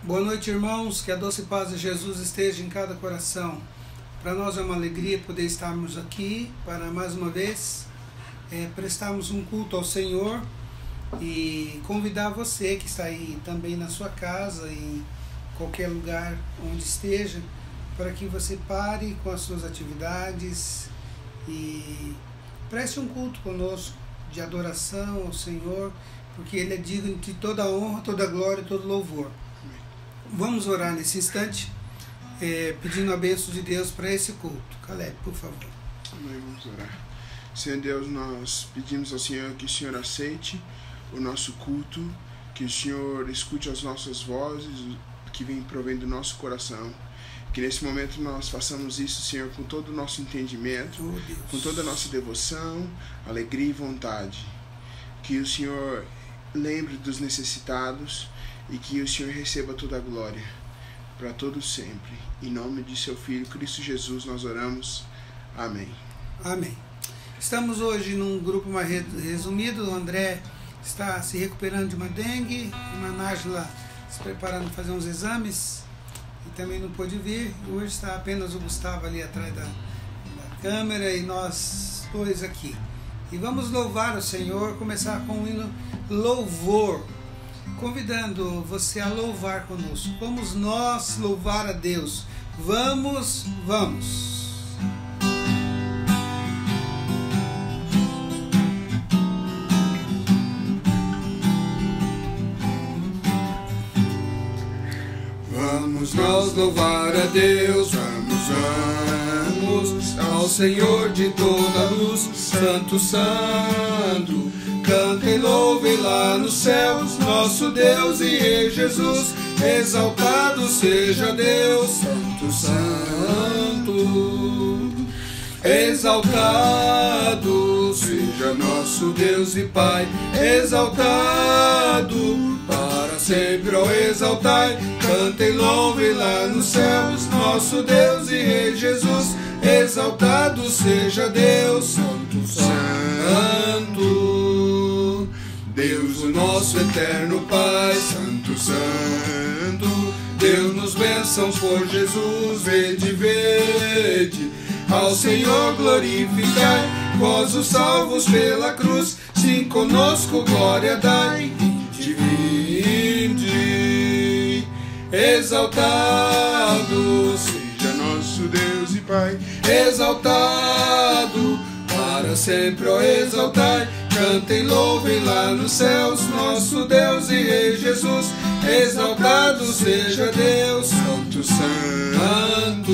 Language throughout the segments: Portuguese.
Boa noite, irmãos, que a doce paz de Jesus esteja em cada coração. Para nós é uma alegria poder estarmos aqui para mais uma vez prestarmos um culto ao Senhor e convidar você que está aí também na sua casa, em qualquer lugar onde esteja, para que você pare com as suas atividades e preste um culto conosco de adoração ao Senhor, porque Ele é digno de toda a honra, toda a glória e todo louvor. Vamos orar nesse instante, pedindo a bênção de Deus para esse culto. Caleb, por favor. Amém, vamos orar. Senhor Deus, nós pedimos ao Senhor que o Senhor aceite o nosso culto, que o Senhor escute as nossas vozes, que vem provendo do nosso coração. Que nesse momento nós façamos isso, Senhor, com todo o nosso entendimento, com toda a nossa devoção, alegria e vontade. Que o Senhor lembre dos necessitados e que o Senhor receba toda a glória para todos sempre. Em nome de seu Filho, Cristo Jesus, nós oramos. Amém. Amém. Estamos hoje num grupo mais resumido. O André está se recuperando de uma dengue, a Nájila se preparando para fazer uns exames e também não pôde vir. Hoje está apenas o Gustavo ali atrás da câmera e nós dois aqui. E vamos louvar o Senhor, começar com o hino Louvor, convidando você a louvar conosco. Vamos nós louvar a Deus. Vamos. Vamos nós louvar a Deus, vamos ao Senhor de toda a luz, Santo, Santo. Cantem e louvem lá nos céus, nosso Deus e Rei Jesus, exaltado seja Deus, Santo, Santo. Exaltado seja nosso Deus e Pai, exaltado para sempre, ó exaltai. Cantem e louvem lá nos céus, nosso Deus e Rei Jesus, exaltado seja Deus, Santo, Santo. Deus, o nosso eterno Pai, Santo, Santo. Deus-nos bênçãos por Jesus, vede, ao Senhor glorificai, vós os salvos pela cruz, sim conosco glória dai, vinde, exaltado seja nosso Deus e Pai, exaltado para sempre, ó exaltai. Cantem e louvem lá nos céus, nosso Deus e Rei Jesus, exaltado seja Deus, Santo, Santo.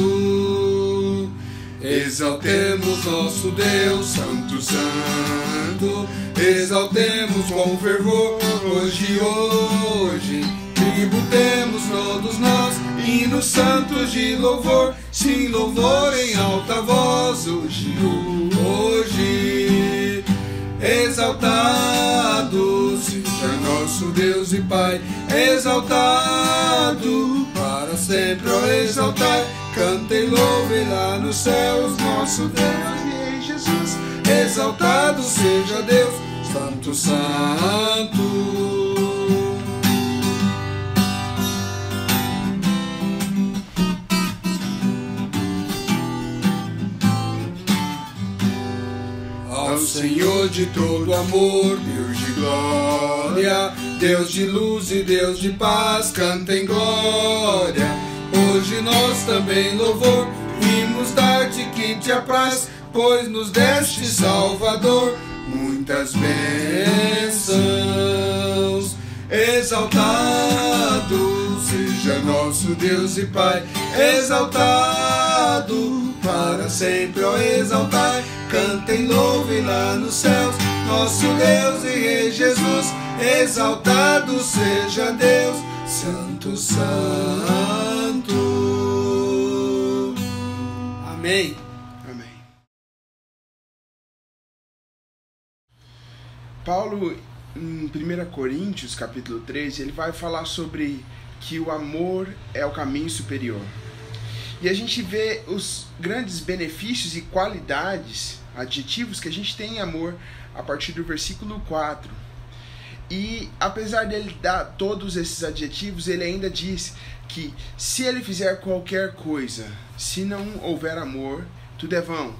Exaltemos nosso Deus, Santo, Santo. Exaltemos com fervor, hoje, tributemos todos nós, hinos santos de louvor, sim, louvor em alta voz, hoje. Exaltado seja nosso Deus e Pai, exaltado para sempre, ó exaltai. Cantem e louvem lá nos céus, nosso Deus e Rei Jesus, exaltado seja Deus, Santo, Santo. Ao Senhor de todo amor, Deus de glória, Deus de luz e Deus de paz, cantem glória. Hoje nós também louvor, vimos dar-te que te apraz, pois nos deste Salvador muitas bênçãos. Exaltado seja nosso Deus e Pai, exaltado para sempre, ó exaltai. Cantem e louvem lá nos céus, nosso Deus e Rei Jesus, exaltado seja Deus, Santo, Santo. Amém. Amém. Paulo, em 1 Coríntios, capítulo 13, ele vai falar sobre que o amor é o caminho superior. E a gente vê os grandes benefícios e qualidades, adjetivos que a gente tem em amor a partir do versículo 4. E apesar dele dar todos esses adjetivos, ele ainda diz que se ele fizer qualquer coisa, se não houver amor, tudo é vão.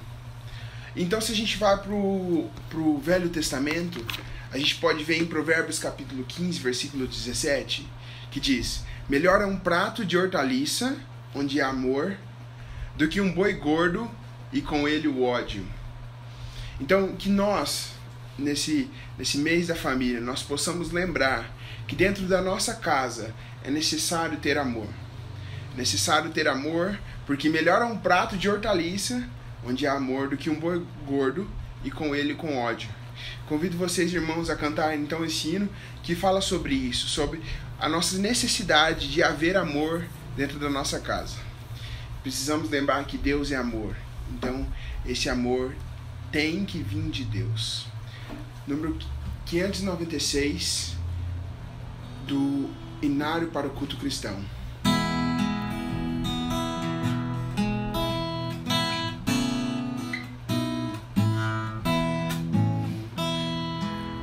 Então, se a gente vai pro Velho Testamento, a gente pode ver em Provérbios capítulo 15, versículo 17, que diz: melhor é um prato de hortaliça, onde há amor, do que um boi gordo e com ele o ódio. Então, que nós, nesse mês da família, nós possamos lembrar que dentro da nossa casa é necessário ter amor. Necessário ter amor, porque melhor é um prato de hortaliça, onde há amor, do que um boi gordo e com ele com ódio. Convido vocês, irmãos, a cantar então esse hino que fala sobre isso, sobre a nossa necessidade de haver amor dentro da nossa casa. Precisamos lembrar que Deus é amor, então esse amor tem que vir de Deus. Número 596 do Inário para o Culto Cristão.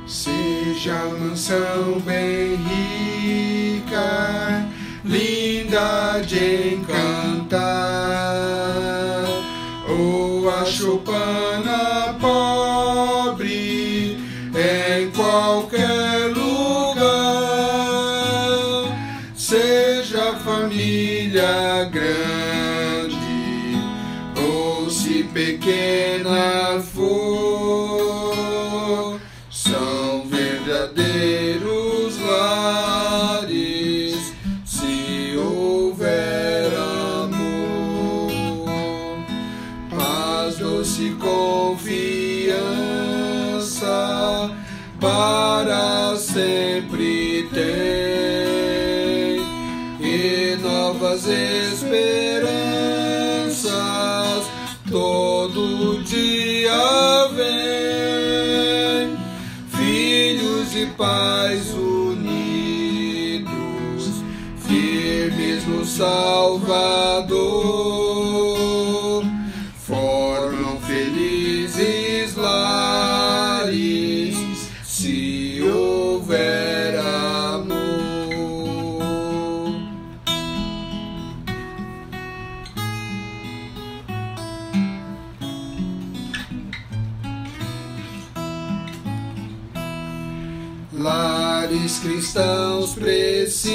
Seja a mansão bem rica, linda de encantar, ou a choupana pobre em qualquer lugar. Seja a família grande, ou se pequena for, são verdadeiros lares, se houver amor. Paz, doce confiança, para sempre tem, e novas esperanças todo dia vem. Filhos e pais unidos, firmes no Salvador, formam felizes lares, se houver amor. Lares cristãos precisam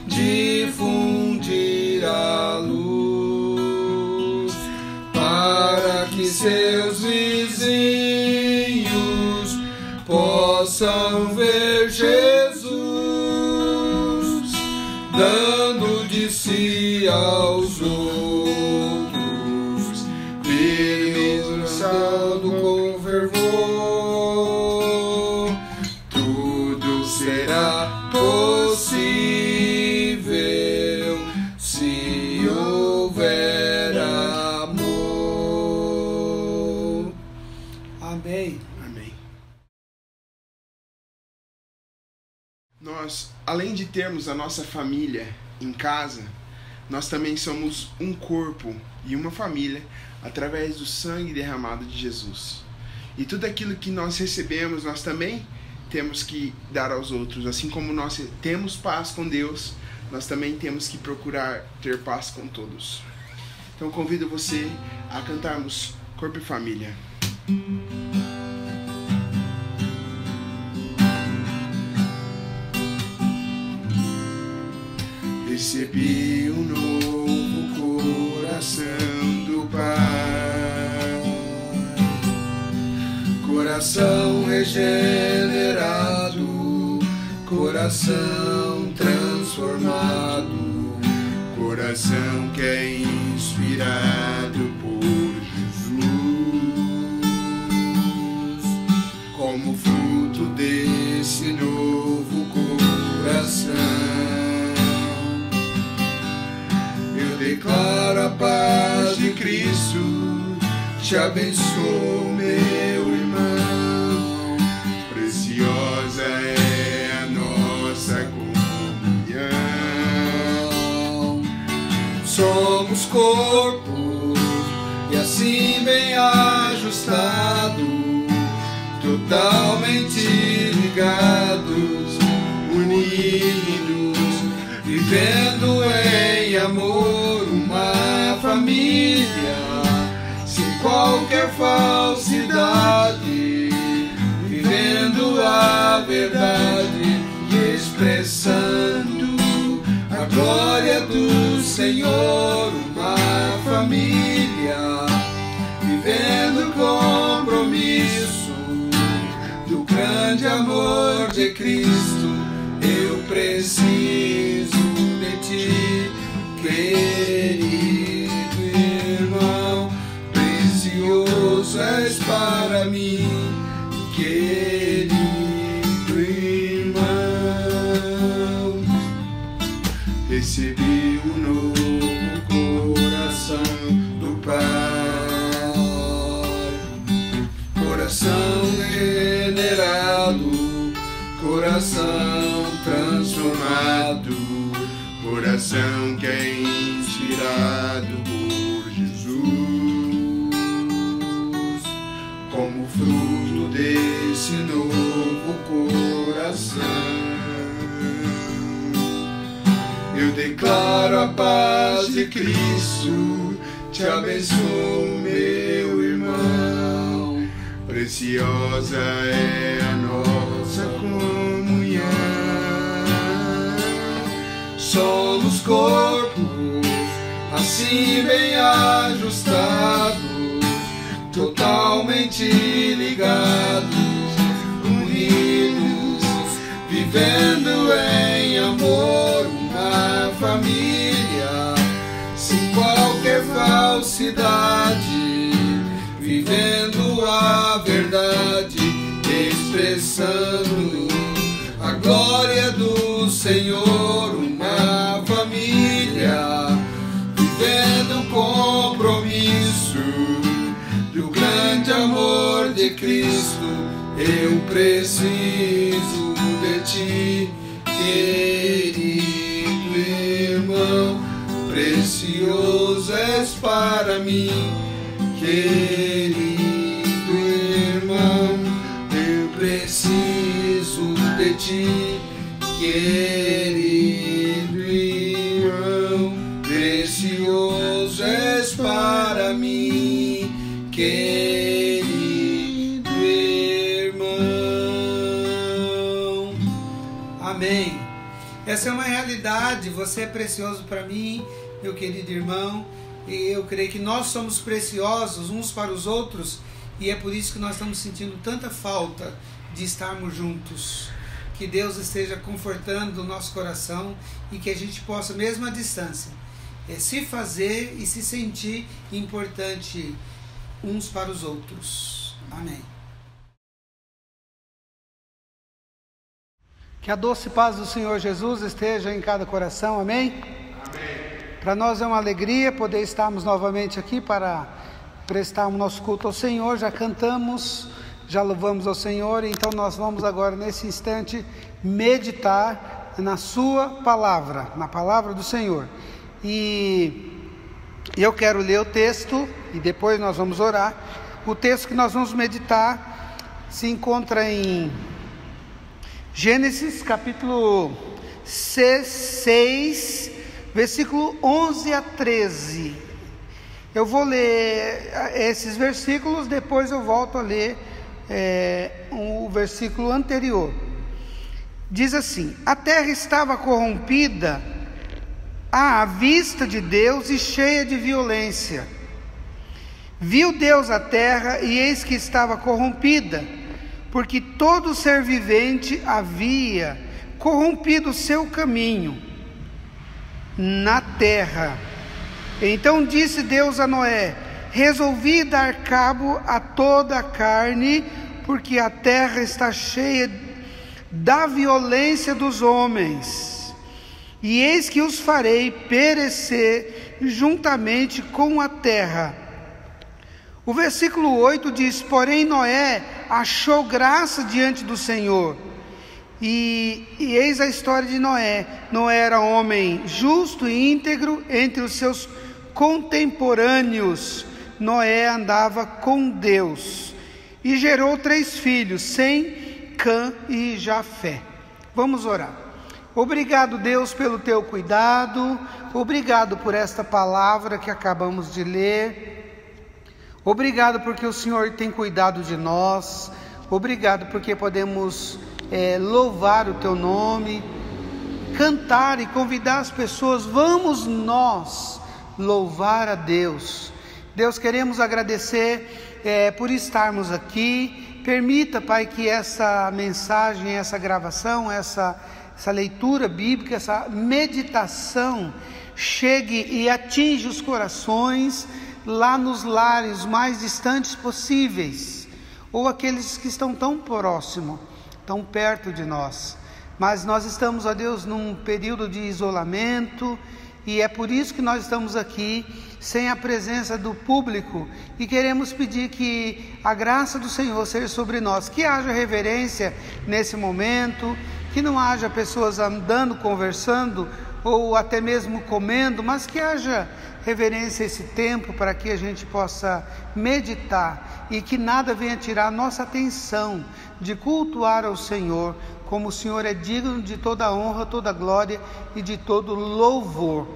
difundir a luz, para que seus vizinhos possam ver Jesus, dando de si aos outros, ministrando com fervor. Tudo será possível se houver amor. Amém. Amém. Nós, além de termos a nossa família em casa, nós também somos um corpo e uma família através do sangue derramado de Jesus. E tudo aquilo que nós recebemos, nós também temos que dar aos outros. Assim como nós temos paz com Deus, nós também temos que procurar ter paz com todos. Então convido você a cantarmos Corpo e Família. Recebi um novo coração do Pai, coração regenerado, coração transformado, coração que é inspirado por Jesus. Como fruto desse novo coração, eu declaro a paz de Cristo, te abençoo, meu irmão. Preciosa é a nossa comunhão. Somos corpo e assim bem ajustado, todo totalmente ligados, unidos, vivendo em amor, uma família, sem qualquer falsidade, vivendo a verdade e expressando a glória do Senhor, uma família, vivendo compromisso do grande amor de Cristo. Eu preciso de ti, querido irmão, precioso és para mim, querido irmão. Recebi um novo coração do Pai, coração regenerado, coração transformado, coração que é inspirado por Jesus, como fruto desse novo coração. Eu declaro a paz de Cristo, te abençoo, meu irmão. Preciosa é a nossa comunhão. Somos corpos, assim bem ajustados, totalmente ligados, unidos, vivendo em amor, uma família, sem qualquer falsidade, vivendo a verdade, expressando a glória do Senhor, uma família, vivendo compromisso do grande amor de Cristo. Eu preciso de ti, querido irmão, precioso és para mim, querido irmão. Eu preciso de ti, querido irmão, precioso és para mim, querido irmão. Amém. Essa é uma realidade. Você é precioso para mim, meu querido irmão, e eu creio que nós somos preciosos uns para os outros, e é por isso que nós estamos sentindo tanta falta de estarmos juntos. Que Deus esteja confortando o nosso coração e que a gente possa, mesmo à distância, se fazer e se sentir importante uns para os outros. Amém. Que a doce paz do Senhor Jesus esteja em cada coração. Amém? Amém. Para nós é uma alegria poder estarmos novamente aqui para prestarmos nosso culto ao Senhor. Já cantamos, já louvamos ao Senhor, então nós vamos agora nesse instante meditar na sua palavra, na palavra do Senhor. E eu quero ler o texto e depois nós vamos orar. O texto que nós vamos meditar se encontra em Gênesis capítulo 6, versículo 11 a 13. Eu vou ler esses versículos, depois eu volto a ler o versículo anterior. Diz assim: a terra estava corrompida à vista de Deus e cheia de violência. Viu Deus a terra, e eis que estava corrompida, porque todo ser vivente havia corrompido o seu caminho na terra. Então disse Deus a Noé: resolvi dar cabo a toda a carne, porque a terra está cheia da violência dos homens, e eis que os farei perecer juntamente com a terra. O versículo 8 diz: porém Noé achou graça diante do Senhor. E eis a história de Noé. Noé era homem justo e íntegro entre os seus contemporâneos. Noé andava com Deus. e gerou 3 filhos, Sem, Cã e Jafé. Vamos orar. Obrigado, Deus, pelo teu cuidado, obrigado por esta palavra que acabamos de ler, obrigado porque o Senhor tem cuidado de nós, obrigado porque podemos louvar o teu nome, cantar e convidar as pessoas. Vamos nós louvar a Deus. Deus, queremos agradecer por estarmos aqui. Permita, Pai, que essa mensagem, essa gravação, essa leitura bíblica, essa meditação chegue e atinja os corações lá nos lares mais distantes possíveis, ou aqueles que estão tão próximo, tão perto de nós. Mas nós estamos, ó Deus, num período de isolamento, e é por isso que nós estamos aqui, sem a presença do público, e queremos pedir que a graça do Senhor seja sobre nós, que haja reverência nesse momento, que não haja pessoas andando, conversando, ou até mesmo comendo, mas que haja reverência a esse tempo, para que a gente possa meditar, e que nada venha tirar a nossa atenção de cultuar ao Senhor, como o Senhor é digno de toda honra, toda glória e de todo louvor.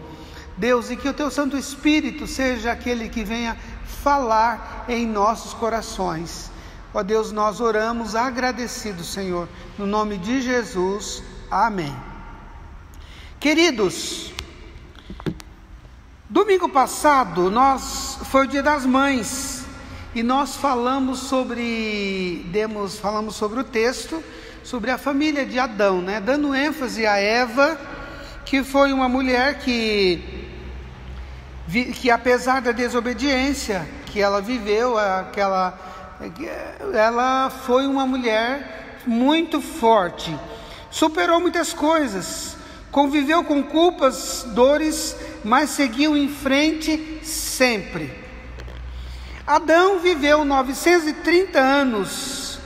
Deus, e que o teu Santo Espírito seja aquele que venha falar em nossos corações. Ó Deus, nós oramos agradecidos, Senhor, no nome de Jesus, amém. Queridos, domingo passado foi o Dia das Mães, e nós falamos sobre o texto, sobre a família de Adão, né? Dando ênfase a Eva, que foi uma mulher que apesar da desobediência que ela viveu, ela foi uma mulher muito forte, superou muitas coisas, conviveu com culpas, dores, mas seguiu em frente sempre. Adão viveu 930 anos,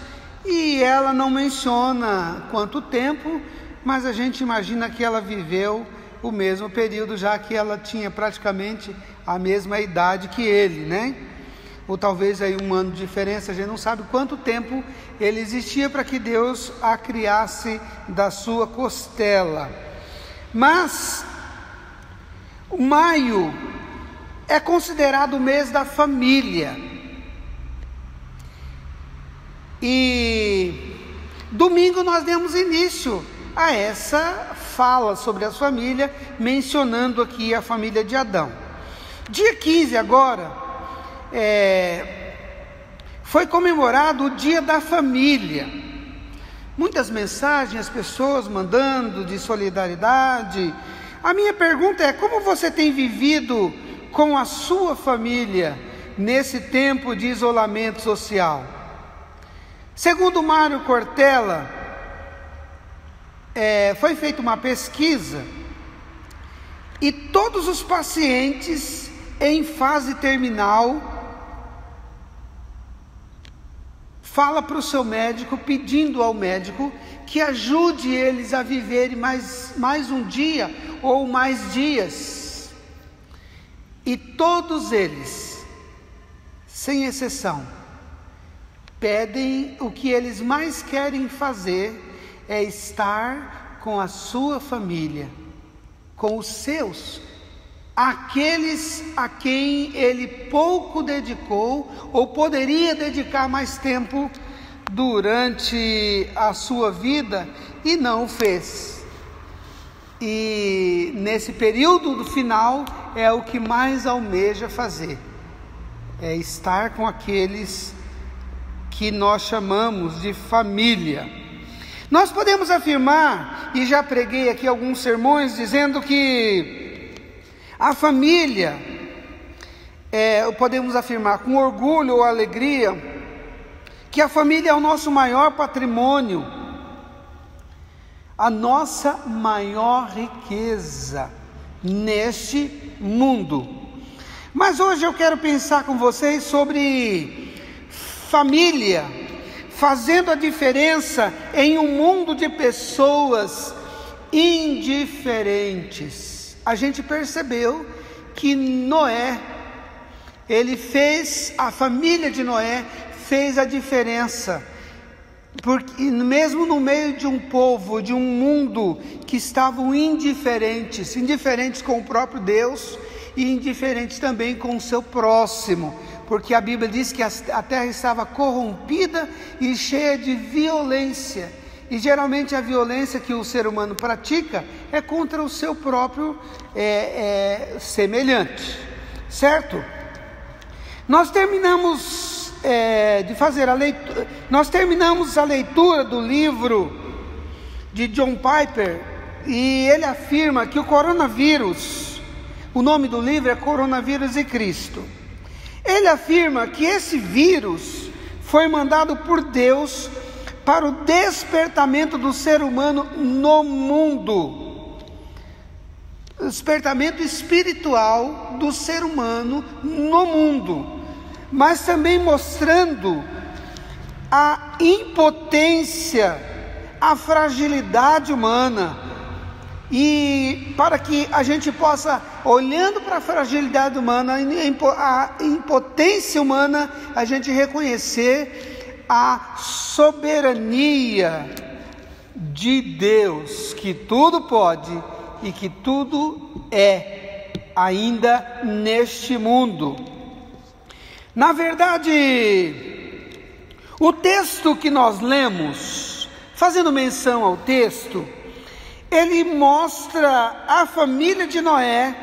e ela não menciona quanto tempo, mas a gente imagina que ela viveu o mesmo período, já que ela tinha praticamente a mesma idade que ele, né? Ou talvez aí 1 ano de diferença, a gente não sabe quanto tempo ele existia para que Deus a criasse da sua costela. Mas o maio é considerado o mês da família, e domingo nós demos início a essa fala sobre a família, mencionando aqui a família de Adão. Dia 15 agora, foi comemorado o Dia da Família. Muitas mensagens, as pessoas mandando de solidariedade. A minha pergunta é: como você tem vivido com a sua família nesse tempo de isolamento social? Segundo Mário Cortella, foi feita uma pesquisa, e todos os pacientes em fase terminal fala para o seu médico, pedindo ao médico que ajude eles a viverem mais um dia ou mais dias. E todos eles, sem exceção, pedem, o que eles mais querem fazer é estar com a sua família, com os seus, aqueles a quem ele pouco dedicou, ou poderia dedicar mais tempo durante a sua vida, e não o fez. E nesse período do final é o que mais almeja fazer, é estar com aqueles que nós chamamos de família. Nós podemos afirmar, e já preguei aqui alguns sermões dizendo que a família, podemos afirmar com orgulho ou alegria, que a família é o nosso maior patrimônio, a nossa maior riqueza neste mundo. Mas hoje eu quero pensar com vocês sobre família, fazendo a diferença em um mundo de pessoas indiferentes. A gente percebeu que Noé, a família de Noé fez a diferença, porque mesmo no meio de um povo, de um mundo que estavam indiferentes com o próprio Deus e indiferentes também com o seu próximo, porque a Bíblia diz que a terra estava corrompida e cheia de violência, e geralmente a violência que o ser humano pratica é contra o seu próprio semelhante, certo? Nós terminamos a leitura do livro de John Piper, e ele afirma que o coronavírus, o nome do livro é Coronavírus e Cristo. Ele afirma que esse vírus foi mandado por Deus para o despertamento do ser humano no mundo, despertamento espiritual do ser humano no mundo, mas também mostrando a impotência, a fragilidade humana, e para que a gente possa, olhando para a fragilidade humana, a impotência humana, a gente reconhecer a soberania de Deus, que tudo pode e que tudo é ainda neste mundo. Na verdade, o texto que nós lemos, fazendo menção ao texto, ele mostra a família de Noé.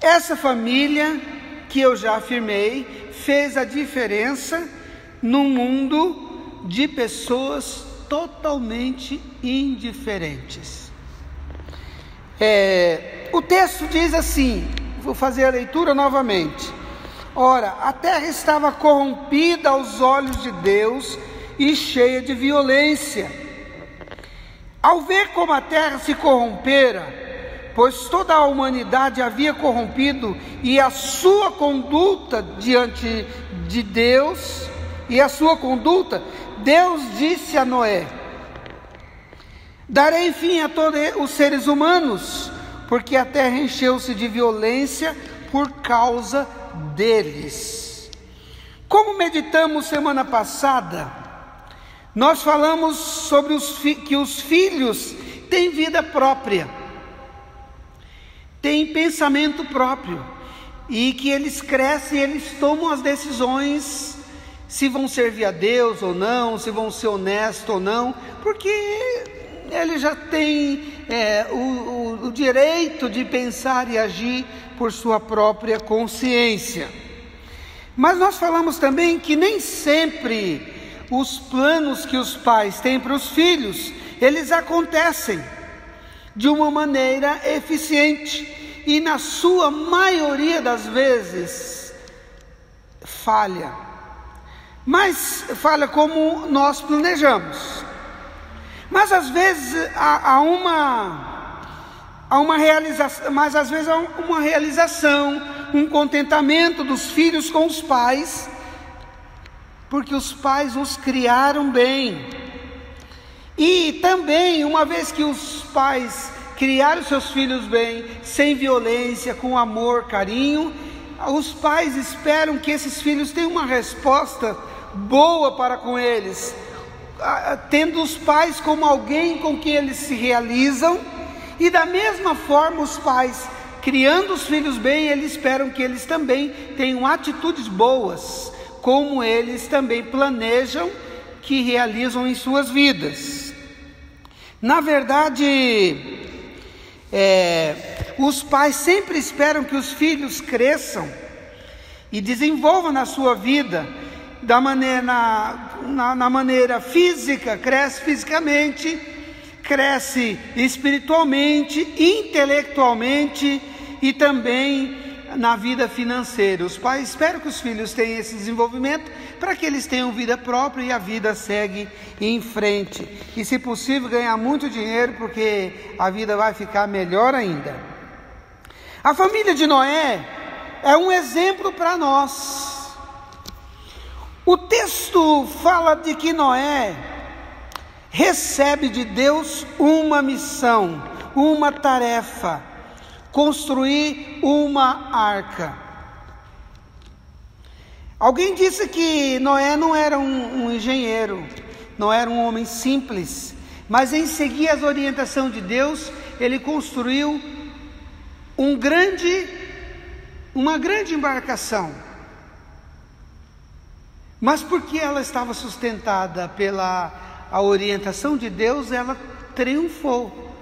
Essa família, que eu já afirmei, fez a diferença num mundo de pessoas totalmente indiferentes. O texto diz assim, vou fazer a leitura novamente. Ora, a terra estava corrompida aos olhos de Deus e cheia de violência. Ao ver como a terra se corrompera, pois toda a humanidade havia corrompido, e a sua conduta diante de Deus, Deus disse a Noé: darei fim a todos os seres humanos, porque a terra encheu-se de violência por causa deles. Como meditamos semana passada, nós falamos sobre que os filhos têm vida própria, têm pensamento próprio, e que eles crescem, eles tomam as decisões, se vão servir a Deus ou não, se vão ser honestos ou não, porque ele já tem o direito de pensar e agir por sua própria consciência. Mas nós falamos também que nem sempre os planos que os pais têm para os filhos, eles acontecem de uma maneira eficiente, e na sua maioria das vezes falha, mas falha como nós planejamos. Mas às vezes há uma realização, um contentamento dos filhos com os pais, porque os pais os criaram bem. E também, uma vez que os pais criaram seus filhos bem, sem violência, com amor, carinho, os pais esperam que esses filhos tenham uma resposta boa para com eles, tendo os pais como alguém com quem eles se realizam. E da mesma forma, os pais, criando os filhos bem, eles esperam que eles também tenham atitudes boas, como eles também planejam que realizam em suas vidas. Na verdade, os pais sempre esperam que os filhos cresçam e desenvolvam na sua vida na maneira física, cresce fisicamente, cresce espiritualmente, intelectualmente e também na vida financeira. Os pais esperam que os filhos tenham esse desenvolvimento para que eles tenham vida própria e a vida segue em frente. E, se possível, ganhar muito dinheiro, porque a vida vai ficar melhor ainda. A família de Noé é um exemplo para nós. O texto fala de que Noé recebe de Deus uma missão, uma tarefa: construir uma arca. Alguém disse que Noé não era um engenheiro, não era um homem simples, mas em seguir as orientações de Deus, ele construiu uma grande embarcação. Mas porque ela estava sustentada pela orientação de Deus, ela triunfou.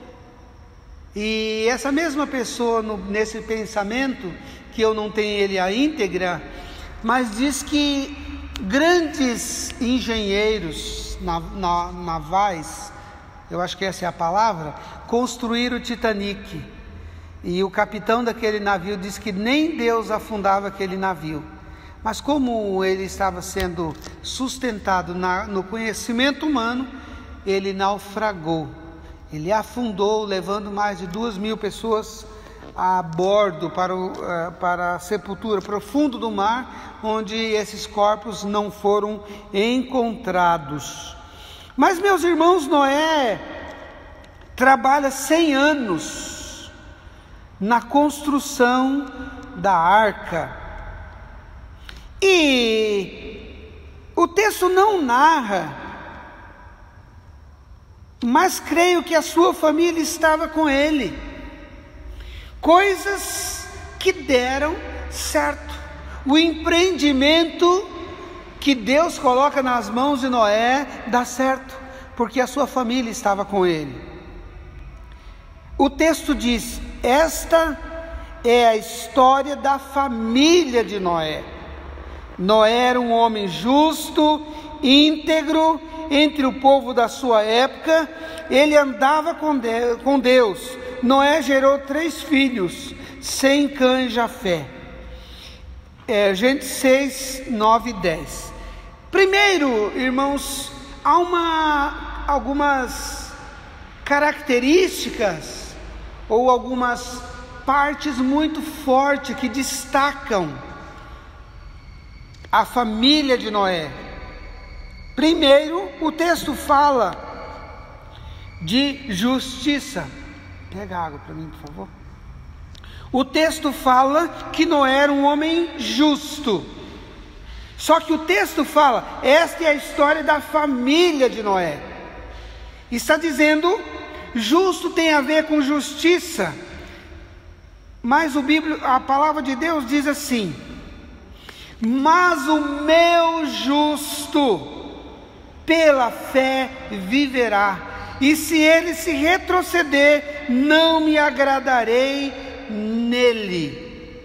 E essa mesma pessoa, nesse pensamento, que eu não tenho ele à íntegra, mas diz que grandes engenheiros navais, eu acho que essa é a palavra, construíram o Titanic. E o capitão daquele navio disse que nem Deus afundava aquele navio. Mas como ele estava sendo sustentado no conhecimento humano, ele naufragou. Ele afundou, levando mais de 2.000 pessoas a bordo para a sepultura, para o fundo do mar, onde esses corpos não foram encontrados. Mas, meus irmãos, Noé trabalha 100 anos na construção da arca. E o texto não narra, mas creio que a sua família estava com ele. Coisas que deram certo. O empreendimento que Deus coloca nas mãos de Noé dá certo, porque a sua família estava com ele. O texto diz: esta é a história da família de Noé. Noé era um homem justo, íntegro, entre o povo da sua época. Ele andava com Deus. Noé gerou 3 filhos, Sem, Cã e Jafé. Gênesis 6, 9 e 10. Primeiro, irmãos, há algumas características ou algumas partes muito fortes que destacam a família de Noé. Primeiro, o texto fala de justiça. Pega água para mim, por favor. O texto fala que Noé era um homem justo. Só que o texto fala, esta é a história da família de Noé. Está dizendo, justo tem a ver com justiça. Mas a palavra de Deus diz assim: mas o meu justo pela fé viverá, e se ele se retroceder, não me agradarei nele.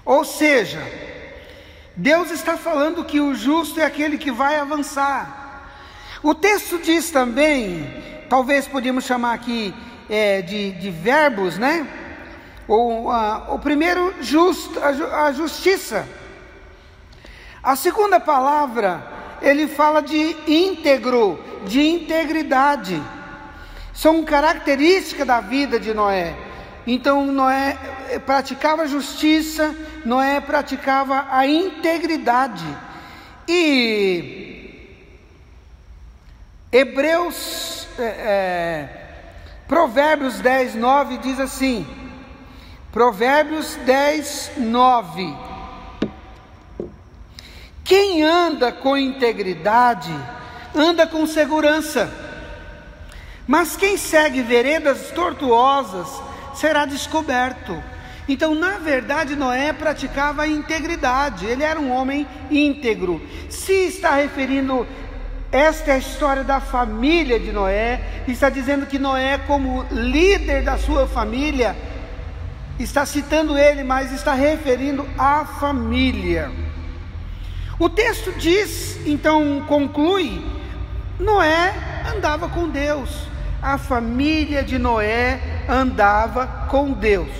Ou seja, Deus está falando que o justo é aquele que vai avançar. O texto diz também, talvez podíamos chamar aqui de verbos, né? O primeiro, a justiça. A segunda palavra, ele fala de íntegro, de integridade. São características da vida de Noé. Então Noé praticava a justiça, Noé praticava a integridade. E Provérbios 10, 9 diz assim, Provérbios 10, 9: quem anda com integridade, anda com segurança, mas quem segue veredas tortuosas, será descoberto. Então, na verdade, Noé praticava a integridade, ele era um homem íntegro. Se está referindo, esta é a história da família de Noé, está dizendo que Noé, como líder da sua família, está citando ele, mas está referindo à família. O texto diz, então conclui, Noé andava com Deus, a família de Noé andava com Deus.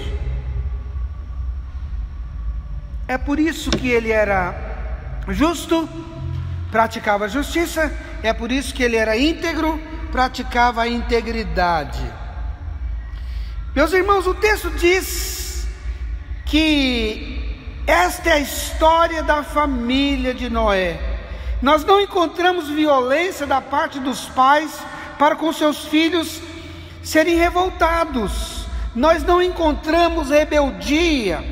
É por isso que ele era justo, praticava a justiça, é por isso que ele era íntegro, praticava a integridade. Meus irmãos, o texto diz que esta é a história da família de Noé. Nós não encontramos violência da parte dos pais para com seus filhos serem revoltados. Nós não encontramos rebeldia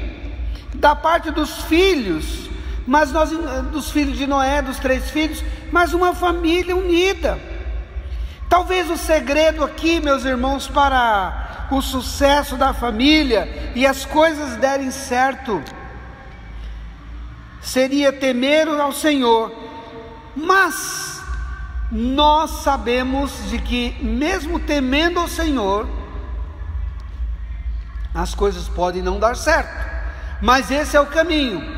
da parte dos filhos mas dos filhos de Noé, dos 3 filhos, mas uma família unida. Talvez o segredo aqui, meus irmãos, para o sucesso da família e as coisas derem certo, seria temer ao Senhor. Mas nós sabemos de que mesmo temendo ao Senhor, as coisas podem não dar certo, mas esse é o caminho.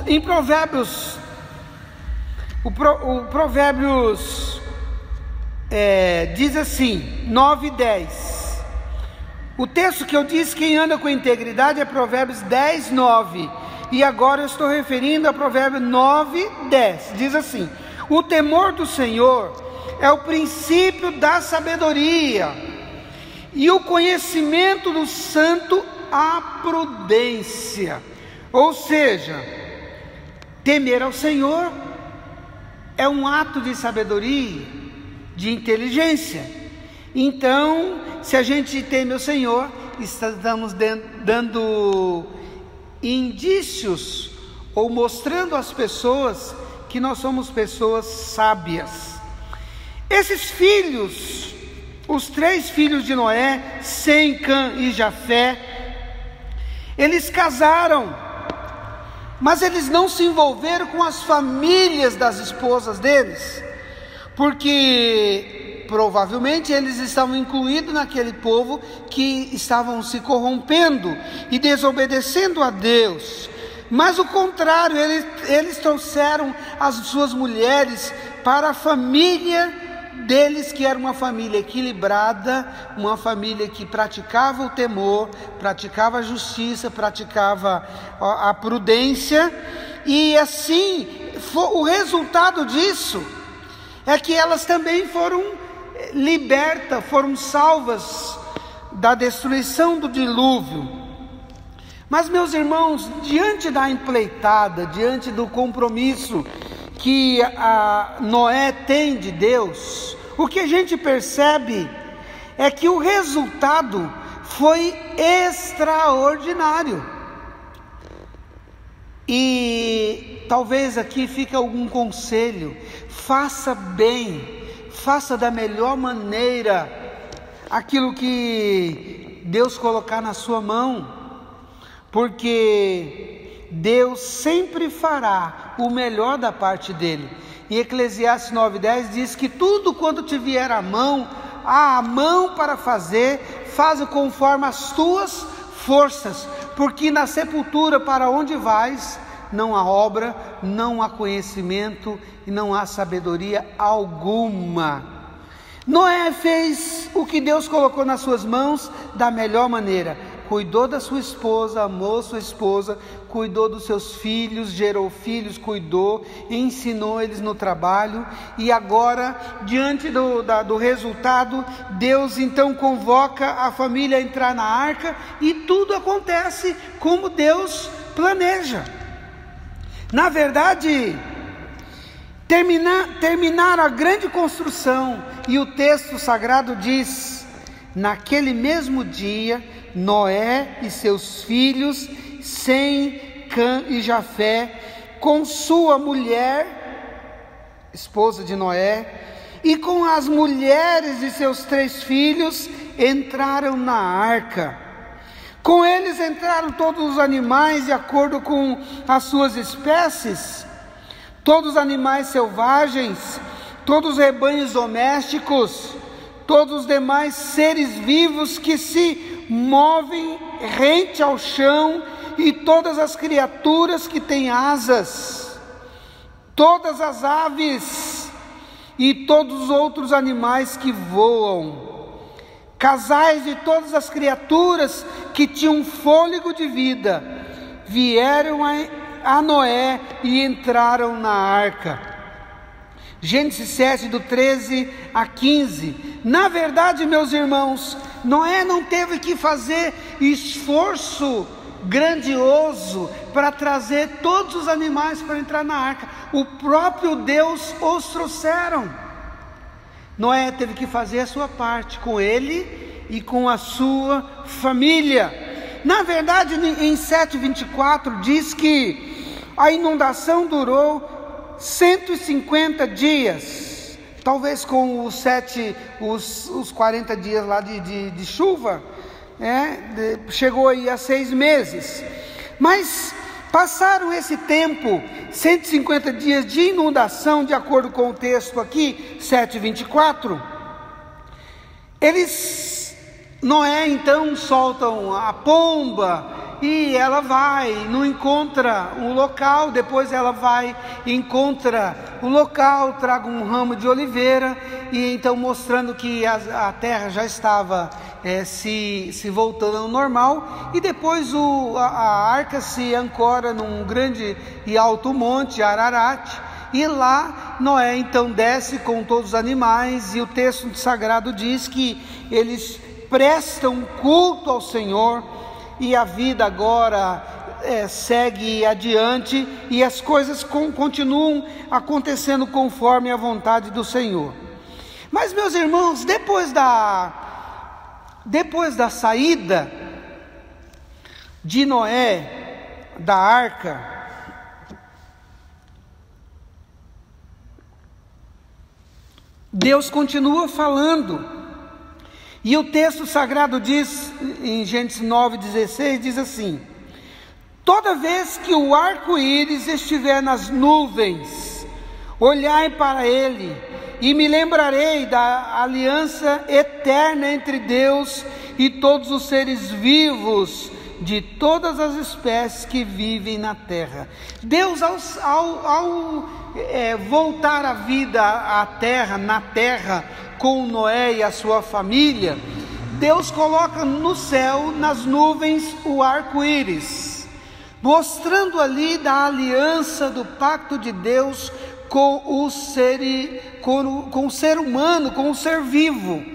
Em Provérbios, Provérbios diz assim, 9:10. O texto que eu disse, quem anda com integridade, é Provérbios 10:9. E agora eu estou referindo a Provérbios 9:10. Diz assim: o temor do Senhor é o princípio da sabedoria, e o conhecimento do santo a prudência. Ou seja, temer ao Senhor é um ato de sabedoria, de inteligência. Então, se a gente teme ao Senhor, estamos dando indícios ou mostrando às pessoas que nós somos pessoas sábias. Esses filhos, os 3 filhos de Noé, Sem, Cã e Jafé, eles casaram, mas eles não se envolveram com as famílias das esposas deles, porque provavelmente eles estavam incluídos naquele povo que estavam se corrompendo e desobedecendo a Deus. Mas o contrário, eles trouxeram as suas mulheres para a família deles, que era uma família equilibrada, uma família que praticava o temor, praticava a justiça, praticava a prudência. E assim, o resultado disso é que elas também foram libertas, foram salvas da destruição do dilúvio. Mas, meus irmãos, diante da empreitada, diante do compromisso que a Noé tem de Deus, o que a gente percebe é que o resultado foi extraordinário. E talvez aqui fique algum conselho: faça bem, faça da melhor maneira aquilo que Deus colocar na sua mão, porque Deus sempre fará o melhor da parte dele. Em Eclesiastes 9:10 diz que tudo quanto te vier à mão para fazer, faz conforme as tuas forças, porque na sepultura para onde vais, não há obra, não há conhecimento e não há sabedoria alguma. Noé fez o que Deus colocou nas suas mãos da melhor maneira. Cuidou da sua esposa, amou sua esposa, cuidou dos seus filhos, gerou filhos, cuidou, ensinou eles no trabalho. E agora, diante do resultado, Deus então convoca a família a entrar na arca, e tudo acontece como Deus planeja. Na verdade, terminaram a grande construção, e o texto sagrado diz: naquele mesmo dia, Noé e seus filhos, Sem, Cã e Jafé, com sua mulher, esposa de Noé, e com as mulheres de seus 3 filhos, entraram na arca. Com eles entraram todos os animais de acordo com as suas espécies, todos os animais selvagens, todos os rebanhos domésticos, todos os demais seres vivos que se movem rente ao chão, e todas as criaturas que têm asas, todas as aves e todos os outros animais que voam, casais de todas as criaturas que tinham fôlego de vida, vieram a Noé e entraram na arca. Gênesis 7, do 13 a 15. Na verdade, meus irmãos, Noé não teve que fazer esforço grandioso para trazer todos os animais para entrar na arca. O próprio Deus os trouxeram. Noé teve que fazer a sua parte com ele e com a sua família. Na verdade, em 7:24 diz que a inundação durou 150 dias, talvez com os 40 dias lá de chuva, chegou aí a 6 meses, mas passaram esse tempo, 150 dias de inundação, de acordo com o texto aqui, 7:24, Noé então soltam a pomba, e ela não encontra um local, depois ela encontra o local, traga um ramo de oliveira, e então mostrando que a terra já estava se voltando ao normal, e depois a arca se ancora num grande e alto monte, Ararat, e lá Noé então desce com todos os animais, e o texto sagrado diz que eles prestam culto ao Senhor, e a vida agora segue adiante, e as coisas continuam acontecendo conforme a vontade do Senhor. Mas, meus irmãos, depois da saída de Noé da arca, Deus continua falando. E o texto sagrado diz, em Gênesis 9:16, diz assim: toda vez que o arco-íris estiver nas nuvens, olhai para ele, e me lembrarei da aliança eterna entre Deus e todos os seres vivos, de todas as espécies que vivem na terra. Deus, ao voltar a vida à terra, na terra, com Noé e a sua família, Deus coloca no céu, nas nuvens, o arco-íris, mostrando ali da aliança, do pacto de Deus com o ser humano, com o ser vivo.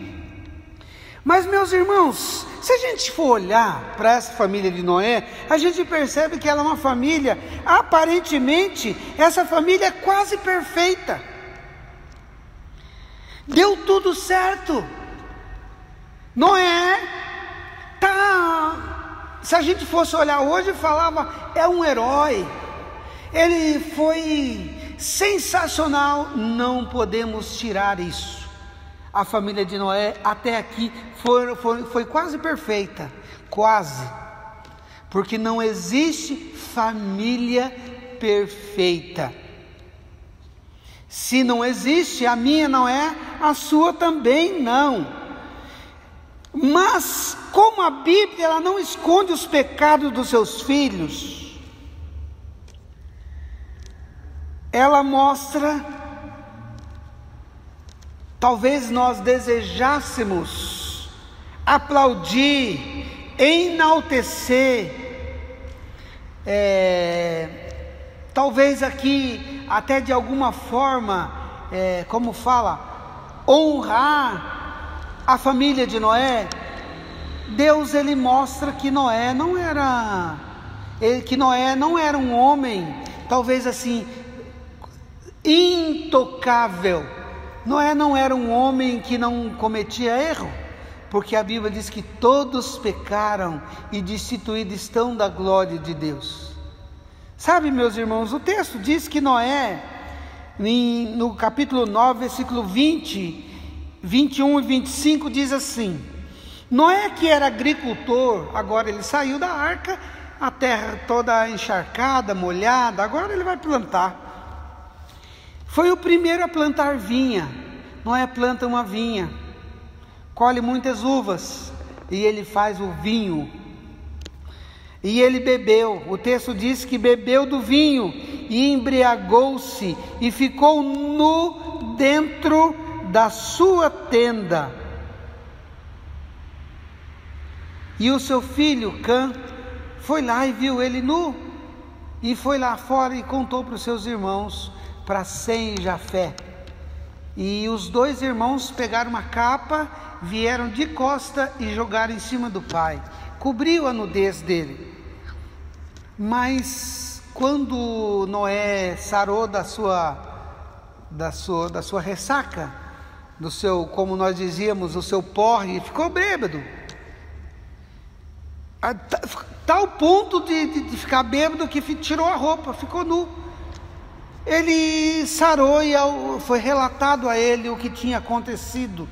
Mas, meus irmãos, se a gente for olhar para essa família de Noé, a gente percebe que ela é uma família, aparentemente, essa família é quase perfeita. Deu tudo certo. Noé se a gente fosse olhar hoje, falava, é um herói, ele foi sensacional. Não podemos tirar isso. A família de Noé até aqui foi quase perfeita, quase, porque não existe família perfeita. Se não existe, a minha não é, a sua também não. Mas como a Bíblia ela não esconde os pecados dos seus filhos, ela mostra, talvez nós desejássemos aplaudir, enaltecer, talvez aqui até de alguma forma, honrar a família de Noé. Deus ele mostra que Noé não era um homem, talvez assim, intocável. Noé não era um homem que não cometia erro, porque a Bíblia diz que todos pecaram e destituídos estão da glória de Deus. Sabe, meus irmãos, o texto diz que Noé, no capítulo 9, versículo 20, 21 e 25, diz assim: Noé, que era agricultor, agora ele saiu da arca, a terra toda encharcada, molhada, agora ele vai plantar. Foi o primeiro a plantar vinha. Noé planta uma vinha, colhe muitas uvas, e ele faz o vinho. E ele bebeu, o texto diz que bebeu do vinho, e embriagou-se, e ficou nu dentro da sua tenda. E o seu filho Cã foi lá e viu ele nu, e foi lá fora e contou para os seus irmãos, para Sem e Jafé. E os dois irmãos pegaram uma capa, vieram de costa e jogaram em cima do pai, cobriu a nudez dele. Mas quando Noé sarou da sua ressaca, do seu, como nós dizíamos, o seu porre, ficou bêbado. a tal ponto de ficar bêbado que tirou a roupa, ficou nu. Ele sarou e foi relatado a ele o que tinha acontecido.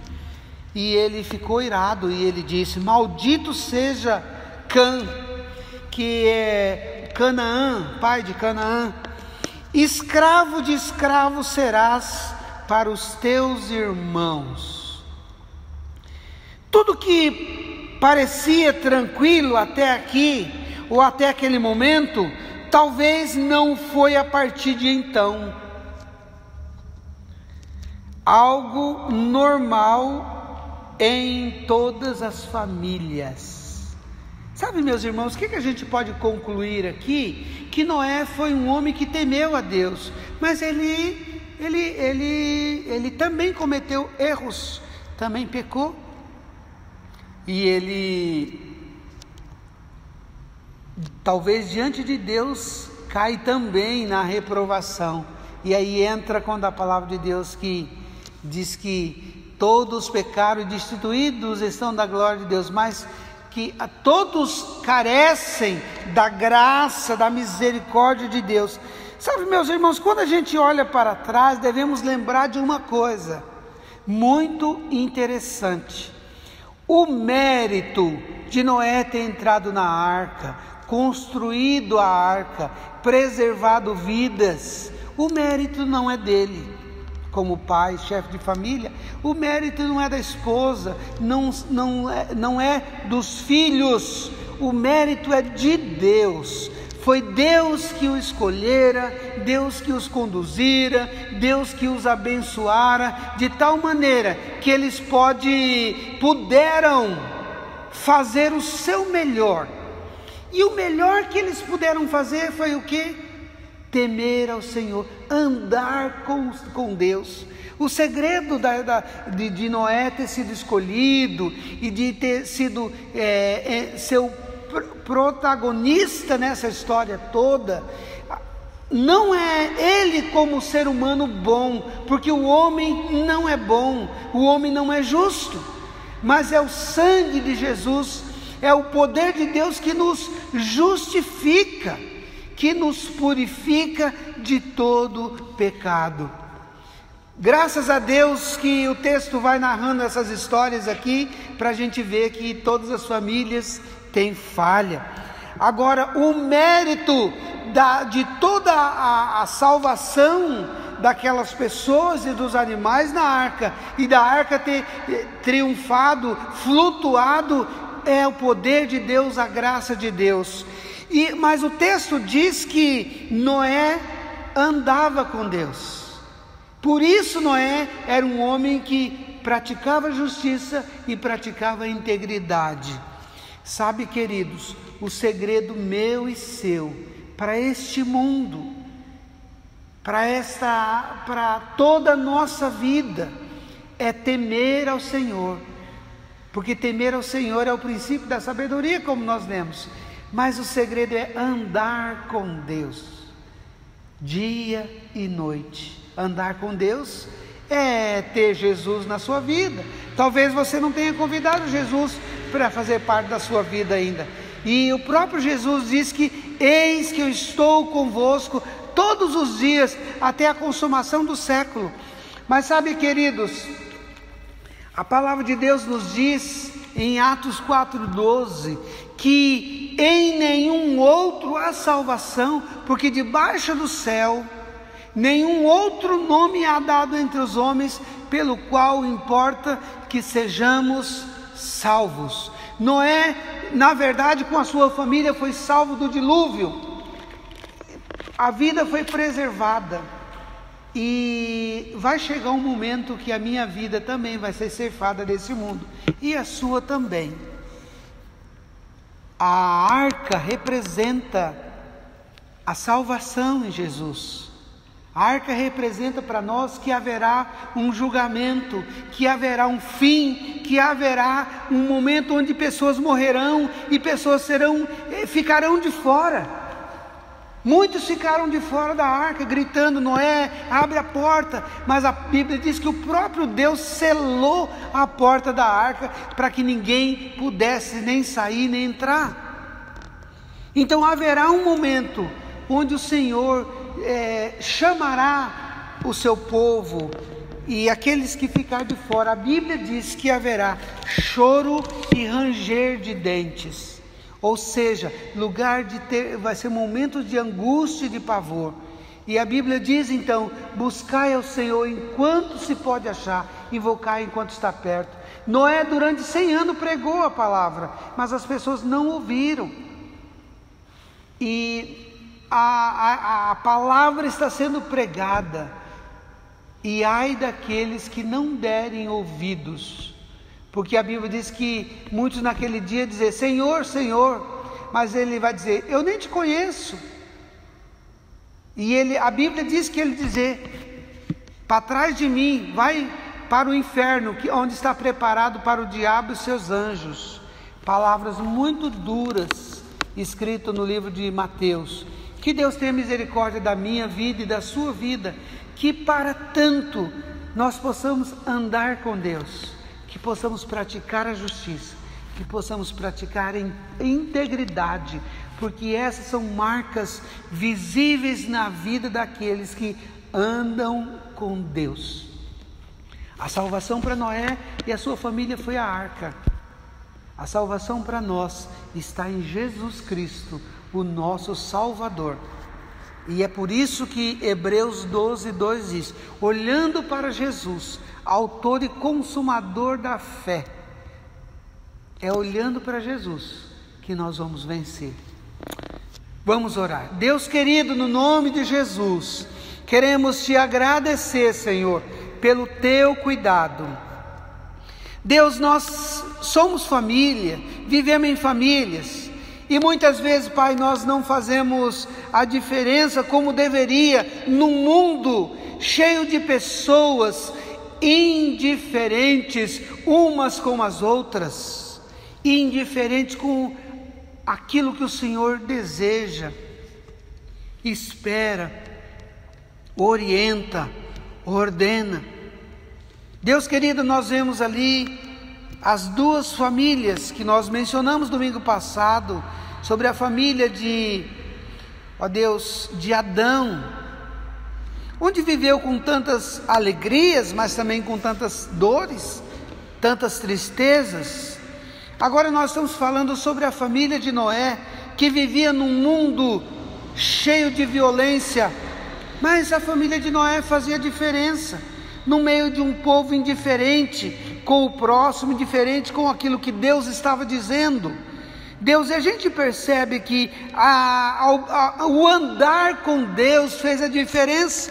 E ele ficou irado e ele disse: maldito seja Cã, que é Canaã, pai de Canaã, escravo de escravos serás para os teus irmãos. Tudo que parecia tranquilo até aqui, ou até aquele momento, talvez não foi a partir de então. Algo normal em todas as famílias. Sabe, meus irmãos, o que a gente pode concluir aqui? Que Noé foi um homem que temeu a Deus, mas ele também cometeu erros, também pecou, e ele talvez diante de Deus cai também na reprovação. E aí entra quando a palavra de Deus que diz que todos pecaram e destituídos estão da glória de Deus, mas que todos carecem da graça, da misericórdia de Deus. Sabe, meus irmãos, quando a gente olha para trás, devemos lembrar de uma coisa muito interessante. O mérito de Noé ter entrado na arca, construído a arca, preservado vidas, o mérito não é dele. Como pai, chefe de família, o mérito não é da esposa, não é dos filhos, o mérito é de Deus. Foi Deus que o escolhera, Deus que os conduzira, Deus que os abençoara, de tal maneira que eles puderam fazer o seu melhor. E o melhor que eles puderam fazer foi o quê? Temer ao Senhor, andar com Deus. O segredo de Noé ter sido escolhido e de ter sido seu protagonista nessa história toda, não é ele como ser humano bom, porque o homem não é bom, o homem não é justo, mas é o sangue de Jesus, é o poder de Deus que nos justifica, que nos purifica de todo pecado. Graças a Deus que o texto vai narrando essas histórias aqui, para a gente ver que todas as famílias têm falha. Agora, o mérito de toda a salvação daquelas pessoas e dos animais na arca, e da arca ter triunfado, flutuado, é o poder de Deus, a graça de Deus. Mas o texto diz que Noé andava com Deus. Por isso Noé era um homem que praticava justiça e praticava integridade. Sabe, queridos, o segredo meu e seu para este mundo, para toda a nossa vida, é temer ao Senhor. Porque temer ao Senhor é o princípio da sabedoria, como nós lemos. Mas o segredo é andar com Deus, dia e noite. Andar com Deus é ter Jesus na sua vida. Talvez você não tenha convidado Jesus para fazer parte da sua vida ainda. E o próprio Jesus diz que eis que eu estou convosco todos os dias até a consumação do século. Mas sabe, queridos, a palavra de Deus nos diz em Atos 4:12 que em nenhum outro há salvação, porque debaixo do céu nenhum outro nome há dado entre os homens pelo qual importa que sejamos salvos. Noé, na verdade, com a sua família foi salvo do dilúvio. A vida foi preservada. E vai chegar um momento que a minha vida também vai ser ceifada desse mundo, e a sua também. A arca representa a salvação em Jesus. A arca representa para nós que haverá um julgamento, que haverá um fim, que haverá um momento onde pessoas morrerão e pessoas ficarão de fora. Muitos ficaram de fora da arca, gritando: Noé, abre a porta. Mas a Bíblia diz que o próprio Deus selou a porta da arca, para que ninguém pudesse nem sair nem entrar. Então haverá um momento onde o Senhor chamará o seu povo e aqueles que ficar de fora. A Bíblia diz que haverá choro e ranger de dentes, ou seja, vai ser momentos de angústia e de pavor. E a Bíblia diz então: buscai ao Senhor enquanto se pode achar, invocai enquanto está perto. Noé durante 100 anos pregou a palavra, mas as pessoas não ouviram. E a palavra está sendo pregada, e ai daqueles que não derem ouvidos, porque a Bíblia diz que muitos naquele dia dizer: Senhor, Senhor, mas ele vai dizer: eu nem te conheço. E a Bíblia diz que ele dizer: para trás de mim, vai para o inferno, onde está preparado para o diabo e seus anjos. Palavras muito duras, escrito no livro de Mateus. Que Deus tenha misericórdia da minha vida e da sua vida, que para tanto nós possamos andar com Deus, que possamos praticar a justiça, que possamos praticar em integridade, porque essas são marcas visíveis na vida daqueles que andam com Deus. A salvação para Noé e a sua família foi a arca. A salvação para nós está em Jesus Cristo, o nosso Salvador. E é por isso que Hebreus 12:2 diz: olhando para Jesus, autor e consumador da fé. É olhando para Jesus que nós vamos vencer. Vamos orar. Deus querido, no nome de Jesus, queremos te agradecer, Senhor, pelo teu cuidado. Deus, nós somos família, vivemos em famílias, e muitas vezes, Pai, nós não fazemos a diferença como deveria, num mundo cheio de pessoas indiferentes umas com as outras, indiferentes com aquilo que o Senhor deseja, espera, orienta, ordena. Deus querido, nós vemos ali as duas famílias que nós mencionamos domingo passado, sobre a família de Adão, onde viveu com tantas alegrias, mas também com tantas dores, tantas tristezas. Agora nós estamos falando sobre a família de Noé, que vivia num mundo cheio de violência, mas a família de Noé fazia diferença, no meio de um povo indiferente com o próximo, indiferente com aquilo que Deus estava dizendo. Deus, a gente percebe que o andar com Deus fez a diferença,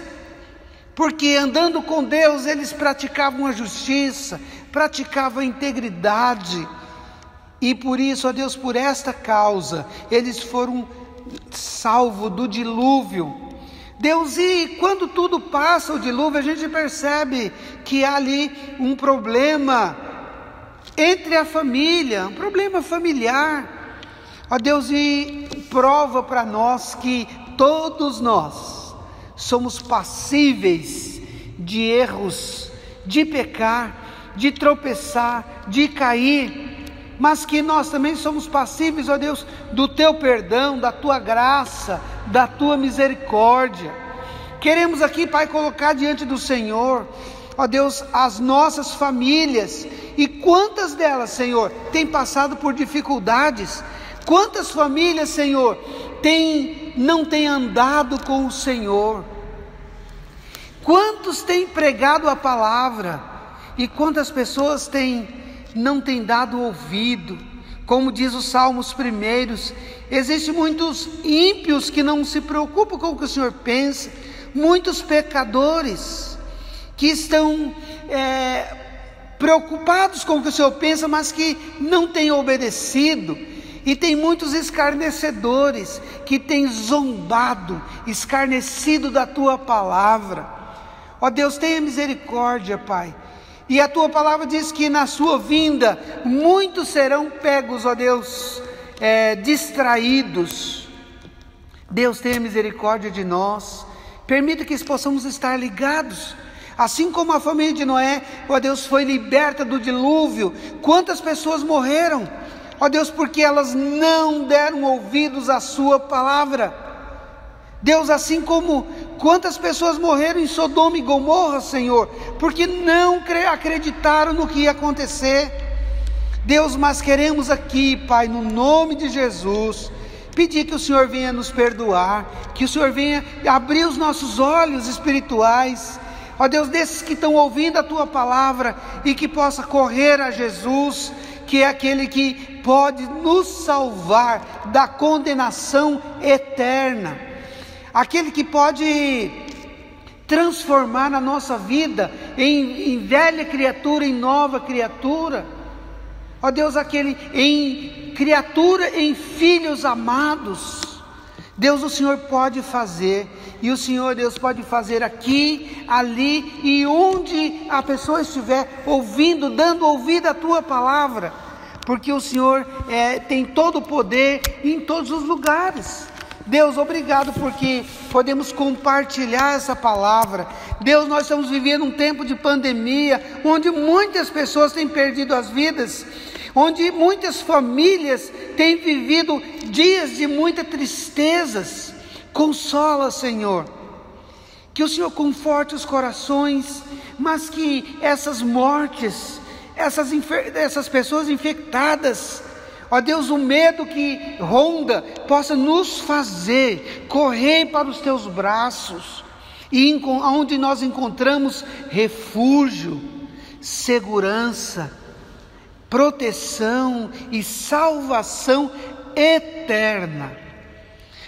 porque andando com Deus eles praticavam a justiça, praticavam a integridade, e por isso, ó Deus, por esta causa, eles foram salvos do dilúvio. Deus, e quando tudo passa, o dilúvio, a gente percebe que há ali um problema entre a família, um problema familiar. Ó Deus, e prova para nós que todos nós somos passíveis de erros, de pecar, de tropeçar, de cair, mas que nós também somos passíveis, ó Deus, do teu perdão, da tua graça, da tua misericórdia. Queremos aqui, Pai, colocar diante do Senhor, ó Deus, as nossas famílias, e quantas delas, Senhor, têm passado por dificuldades, quantas famílias, Senhor, não têm andado com o Senhor, quantos têm pregado a palavra, e quantas pessoas não têm dado ouvido. Como diz os salmos primeiros, existem muitos ímpios que não se preocupam com o que o Senhor pensa, muitos pecadores que estão preocupados com o que o Senhor pensa, mas que não têm obedecido, e tem muitos escarnecedores que têm zombado, escarnecido da tua palavra. Ó Deus, tenha misericórdia, Pai. E a tua palavra diz que na sua vinda muitos serão pegos, ó Deus, distraídos. Deus, tenha misericórdia de nós, permita que possamos estar ligados, assim como a família de Noé, ó Deus, foi liberta do dilúvio. Quantas pessoas morreram? ó Deus, porque elas não deram ouvidos à sua palavra. Deus, assim como quantas pessoas morreram em Sodoma e Gomorra, Senhor, porque não acreditaram no que ia acontecer. Deus, mas queremos aqui, Pai, no nome de Jesus, pedir que o Senhor venha nos perdoar, que o Senhor venha abrir os nossos olhos espirituais, ó Deus, desses que estão ouvindo a Tua palavra, e que possa correr a Jesus, que é aquele que pode nos salvar da condenação eterna, aquele que pode transformar a nossa vida em velha criatura, em nova criatura, ó Deus, aquele em criatura, em filhos amados. Deus, o Senhor pode fazer, e o Senhor, Deus, pode fazer aqui, ali, e onde a pessoa estiver ouvindo, dando ouvido à Tua palavra, porque o Senhor tem todo o poder em todos os lugares. Deus, obrigado porque podemos compartilhar essa palavra. Deus, nós estamos vivendo um tempo de pandemia, onde muitas pessoas têm perdido as vidas, onde muitas famílias têm vivido dias de muitas tristezas. Consola, Senhor, que o Senhor conforte os corações, mas que essas mortes, essas pessoas infectadas, ó Deus, o medo que ronda possa nos fazer correr para os Teus braços, e onde nós encontramos refúgio, segurança, proteção e salvação eterna.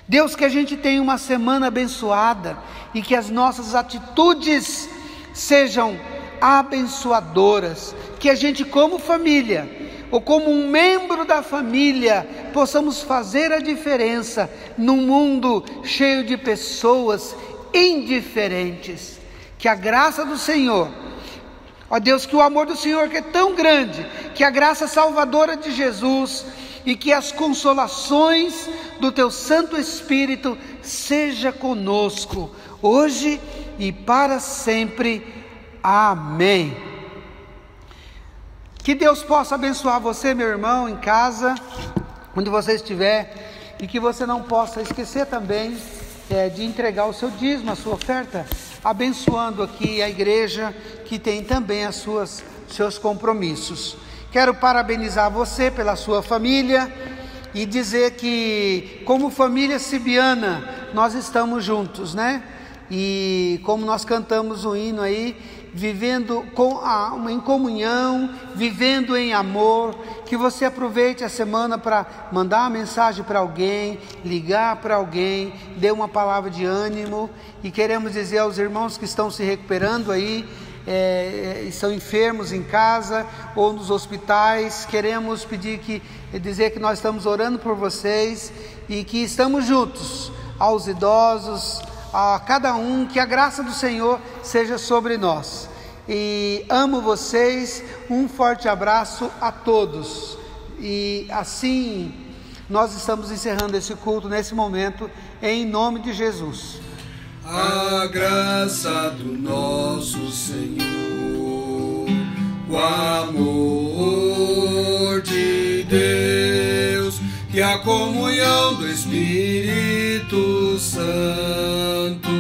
Deus, que a gente tenha uma semana abençoada, e que as nossas atitudes sejam abençoadoras, que a gente, como família, ou como um membro da família, possamos fazer a diferença num mundo cheio de pessoas indiferentes. Que a graça do Senhor, ó Deus, que o amor do Senhor, que é tão grande, que a graça salvadora de Jesus, e que as consolações do Teu Santo Espírito seja conosco, hoje e para sempre. Amém. Que Deus possa abençoar você, meu irmão, em casa, onde você estiver, e que você não possa esquecer também de entregar o seu dízimo, a sua oferta, abençoando aqui a igreja, que tem também seus compromissos. Quero parabenizar você pela sua família e dizer que, como família Cibiana, nós estamos juntos, né? E como nós cantamos o hino aí, vivendo em comunhão, vivendo em amor, que você aproveite a semana para mandar uma mensagem para alguém, ligar para alguém, dê uma palavra de ânimo. E queremos dizer aos irmãos que estão se recuperando aí, estão enfermos em casa ou nos hospitais, queremos dizer que nós estamos orando por vocês, e que estamos juntos, aos idosos, a cada um, que a graça do Senhor seja sobre nós. E amo vocês, um forte abraço a todos. E assim nós estamos encerrando esse culto nesse momento, em nome de Jesus. A graça do nosso Senhor, o amor de Deus e a comunhão do Espírito Santo